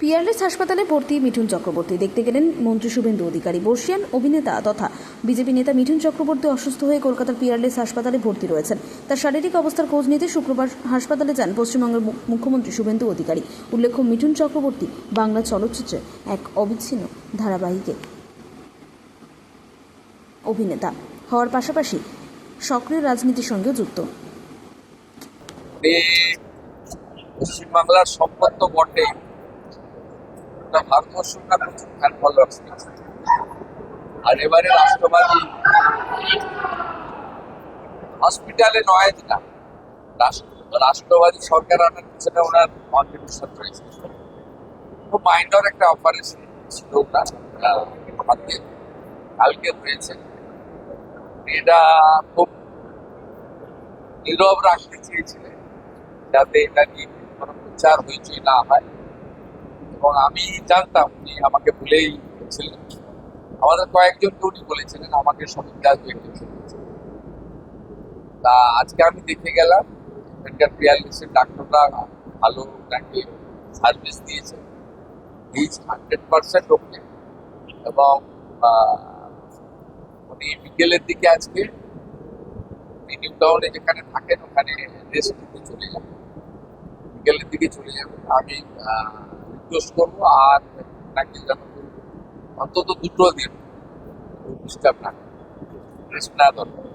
Peerless হাসপাতালে ভর্তি মিঠুন চক্রবর্তী। দেখতে গেলেন মন্ত্রী শুভেন্দু অধিকারী। বর্ষিয়ান অভিনেতা তথা বিজেপি নেতা মিঠুন চক্রবর্তী অসুস্থ হয়ে কলকাতার পিয়ারলেস হাসপাতালে ভর্তি রয়েছেন। তার শারীরিক অবস্থার খোঁজ নিতে শুক্রবার হাসপাতালে যান পশ্চিমবঙ্গের মুখ্যমন্ত্রী শুভেন্দু অধিকারী। উল্লেখ্য, মিঠুন চক্রবর্তী বাংলা চলচ্চিত্রে এক অবিচ্ছিন্ন ধারাবাহিকে অভিনেতা হওয়ার পাশাপাশি সক্রিয় রাজনীতির সঙ্গেও যুক্ত। পশ্চিমবাংলার সম্পদ তো বটে, ভারতবর্ষ প্রচুর ফ্যান ফলোয়ার্স আর এবারে রাষ্ট্রবাদী হসপিটালে নয় দিনা রাষ্ট্রবাদী সরকার আনার পিছনে ওনার কন্ট্রিবিউশন রয়েছে। খুব মাইনর একটা অপারেশন ছিল ওনার হাতে কালকে হয়েছে। এটা খুব নীরব রাখতে চেয়েছিলেন যাতে এটা নিয়ে কোনো প্রচার হইচই না হয়, এবং আমি জানতাম উনি আমাকে বলেই ছিলেন। আমাদের কয়েকজনকে উনি বলেছিলেন, আমাকে সমীর দাস তা আজকে আমি দেখে গেলাম। এখানকার পিয়ারলেসের ডাক্তাররা ভালো ওনাকে সার্ভিস দিয়েছে, হিজ 100% ওকে। এবং উনি বিকেলের দিকে আজকে নিউ টাউনে যেখানে থাকেন ওখানে রেস্ট নিতে চলে যাবেন, বিকেলের দিকে চলে যাবেন। আমি রিকোয়েস্ট করবো আর ওনাকে যেন অন্তত 2 দিন ডিস্টার্ব না রেস্ট না দরকার।